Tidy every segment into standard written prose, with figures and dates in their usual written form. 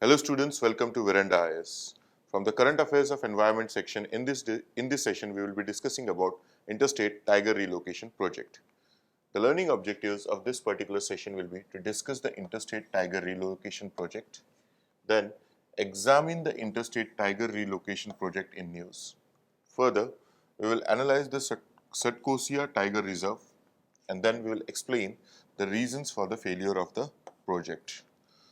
Hello students, welcome to Veranda IAS. From the Current Affairs of Environment section, in this session we will be discussing about Interstate Tiger Relocation Project. The learning objectives of this particular session will be to discuss the Interstate Tiger Relocation Project, then examine the Interstate Tiger Relocation Project in news. Further, we will analyze the Satkosia Tiger Reserve and then we will explain the reasons for the failure of the project.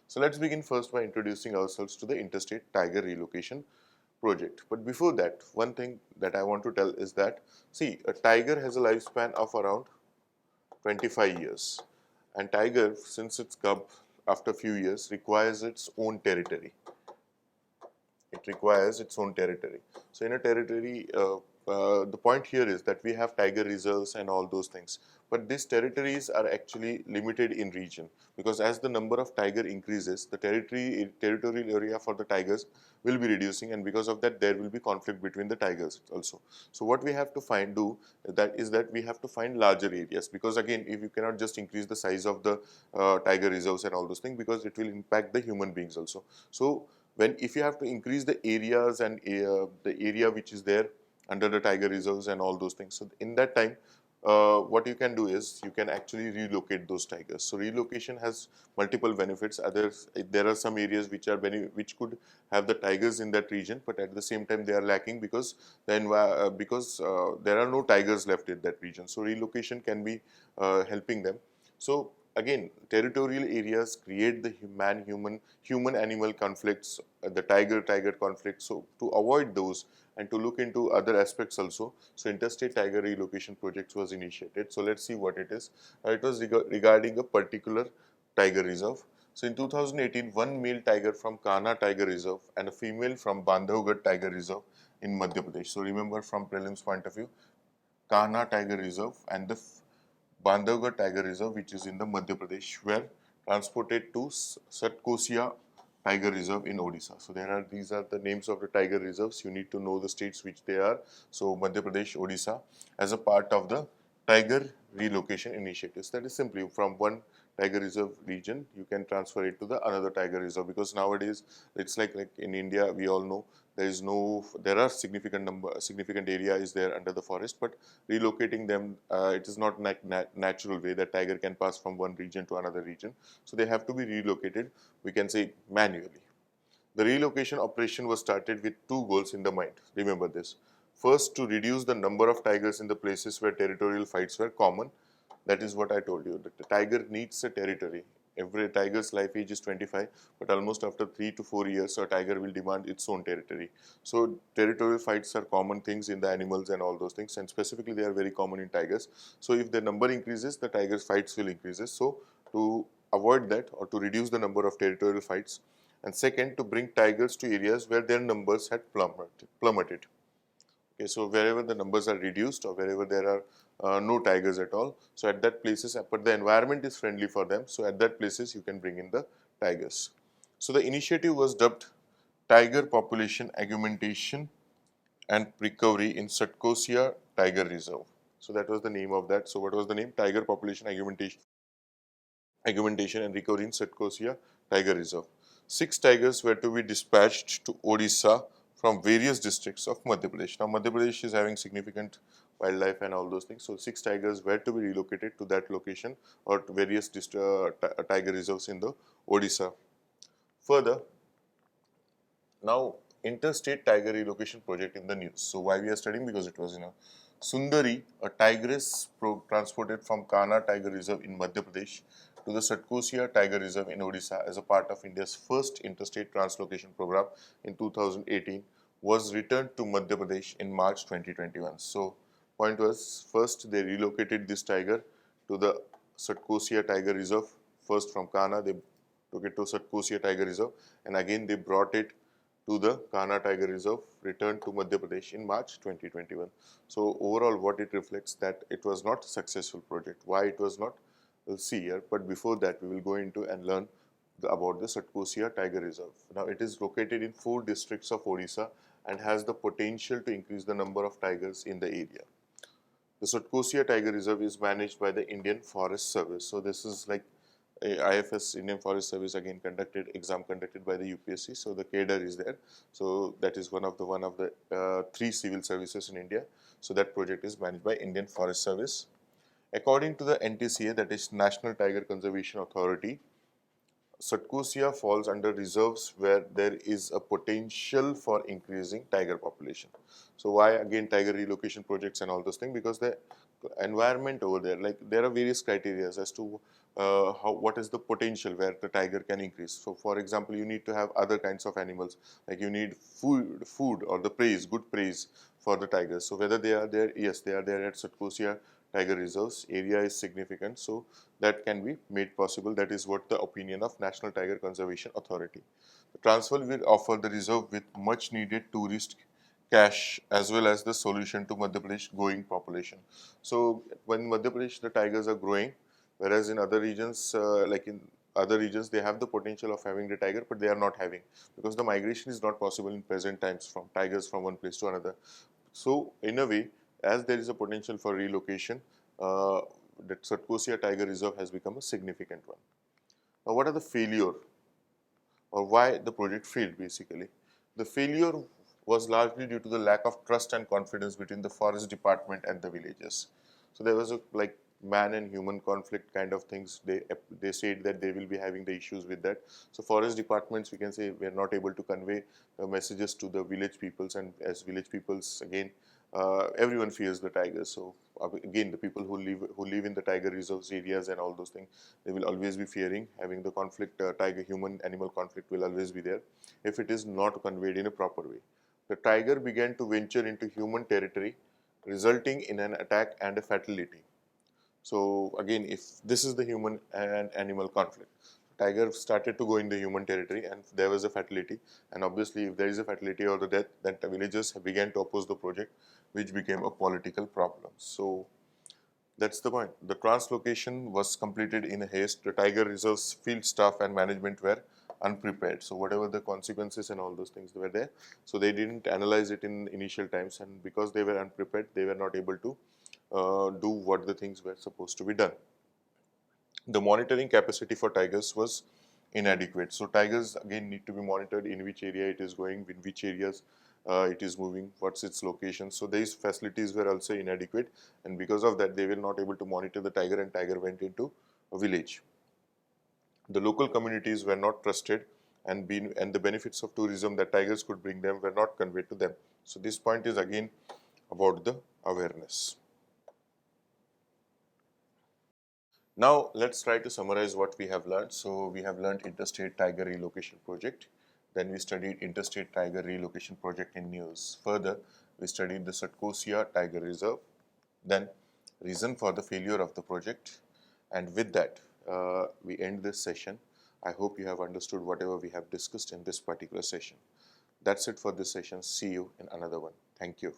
So let's begin first by introducing ourselves to the Interstate Tiger Relocation Project. But before that, one thing that I want to tell is that, see, a tiger has a lifespan of around 25 years. And tiger, since its cub after a few years, requires its own territory. It requires its own territory. So in a territory, the point here is that we have tiger reserves and all those things. But these territories are actually limited in region because as the number of tiger increases, the territorial area for the tigers will be reducing, and because of that there will be conflict between the tigers also. So what we have to do is that we have to find larger areas, because again, if you cannot just increase the size of the tiger reserves and all those things, because it will impact the human beings also. So if you have to increase the areas and the area which is there under the tiger reserves and all those things, so in that time what you can do is you can actually relocate those tigers. So relocation has multiple benefits. There are some areas which could have the tigers in that region, but at the same time they are lacking because there are no tigers left in that region. So relocation can be helping them. So again, territorial areas create the human-animal conflicts, the tiger-tiger conflict. So to avoid those and to look into other aspects also, so Interstate Tiger Relocation Project was initiated. So let's see what it is. It was regarding a particular tiger reserve. So in 2018, one male tiger from Kanha Tiger Reserve and a female from Bandhavgarh Tiger Reserve in Madhya Pradesh. So remember, from prelims point of view, Kanha Tiger Reserve and the Bandhavgarh Tiger Reserve, which is in the Madhya Pradesh, were transported to Satkosia Tiger Reserve in Odisha. So these are the names of the tiger reserves. You need to know the states which they are. So Madhya Pradesh, Odisha, as a part of the tiger relocation initiatives. That is simply from one tiger reserve region you can transfer it to the another tiger reserve, because nowadays it's like in India we all know there are significant area is there under the forest, but relocating them, it is not natural way that tiger can pass from one region to another region. So they have to be relocated, we can say, manually. The relocation operation was started with two goals in the mind. Remember this. First, to reduce the number of tigers in the places where territorial fights were common. That is what I told you, that the tiger needs a territory. Every tiger's life age is 25, but almost after 3 to 4 years, a tiger will demand its own territory. So territorial fights are common things in the animals and all those things, and specifically they are very common in tigers. So if the number increases, the tiger's fights will increases. So to avoid that, or to reduce the number of territorial fights, and second, to bring tigers to areas where their numbers had plummeted. Okay, so wherever the numbers are reduced or wherever there are no tigers at all, so at that places, but the environment is friendly for them, so at that places you can bring in the tigers. So the initiative was dubbed Tiger Population Augmentation and Recovery in Satkosia Tiger Reserve. So that was the name of that. So what was the name? Tiger Population Augmentation and Recovery in Satkosia Tiger Reserve. 6 tigers were to be dispatched to Odisha from various districts of Madhya Pradesh. Now, Madhya Pradesh is having significant wildlife and all those things. So, 6 tigers were to be relocated to that location or to various tiger reserves in the Odisha. Further, now Interstate Tiger Relocation Project in the news. So, why we are studying? Because it was Sundari, a tigress transported from Kanha Tiger Reserve in Madhya Pradesh to the Satkosia Tiger Reserve in Odisha as a part of India's first interstate translocation program in 2018, was returned to Madhya Pradesh in March 2021. So, point was, first they relocated this tiger to the Satkosia Tiger Reserve. First from Kanha they took it to Satkosia Tiger Reserve, and again they brought it to the Kanha Tiger Reserve, returned to Madhya Pradesh in March 2021. So overall, what it reflects, that it was not a successful project. Why it was not? We'll see here. But before that, we will go into and learn about the Satkosia Tiger Reserve. Now, it is located in 4 districts of Odisha and has the potential to increase the number of tigers in the area. The Satkosia Tiger Reserve is managed by the Indian Forest Service. So this is like IFS, Indian Forest Service, again conducted exam conducted by the UPSC. So the cadre is there. So that is one of the three civil services in India. So that project is managed by Indian Forest Service. According to the NTCA, that is National Tiger Conservation Authority, Satkosia falls under reserves where there is a potential for increasing tiger population. So why again tiger relocation projects and all those things? Because the environment over there, like there are various criteria as to what is the potential where the tiger can increase. So for example, you need to have other kinds of animals, like you need food or the praise, good praise for the tigers. So whether they are there, yes, they are there at Satkosia tiger reserves. Area is significant, so that can be made possible. That is what the opinion of National Tiger Conservation Authority. The transfer will offer the reserve with much needed tourist cash as well as the solution to Madhya Pradesh growing population. So when Madhya Pradesh the tigers are growing, whereas in other regions like in other regions they have the potential of having the tiger, but they are not having, because the migration is not possible in present times from tigers from one place to another. So in a way, as there is a potential for relocation, that Satkosia Tiger Reserve has become a significant one. Now, what are the failure or why the project failed basically? The failure was largely due to the lack of trust and confidence between the forest department and the villagers. So there was a like man and human conflict kind of things. They said that they will be having the issues with that. So forest departments, we can say, we are not able to convey messages to the village peoples, and as village peoples again, everyone fears the tigers. So again, the people who live in the tiger reserves areas and all those things, they will always be fearing having the conflict. Tiger human animal conflict will always be there if it is not conveyed in a proper way. The tiger began to venture into human territory, resulting in an attack and a fatality. So again, if this is the human and animal conflict, tiger started to go in the human territory and there was a fatality, and obviously if there is a fatality or the death, then the villagers began to oppose the project, which became a political problem. So that's the point. The translocation was completed in haste. The tiger reserves field staff and management were unprepared. So whatever the consequences and all those things were there, so they didn't analyze it in initial times, and because they were unprepared, they were not able to do what the things were supposed to be done. The monitoring capacity for tigers was inadequate. So tigers again need to be monitored in which area it is going, in which areas it is moving, what's its location. So these facilities were also inadequate, and because of that they were not able to monitor the tiger, and tiger went into a village. The local communities were not trusted, and the benefits of tourism that tigers could bring them were not conveyed to them. So this point is again about the awareness. Now let's try to summarize what we have learned. So we have learned Interstate Tiger Relocation Project. Then we studied Interstate Tiger Relocation Project in news. Further, we studied the Satkosia Tiger Reserve. Then reason for the failure of the project. And with that, we end this session. I hope you have understood whatever we have discussed in this particular session. That's it for this session. See you in another one. Thank you.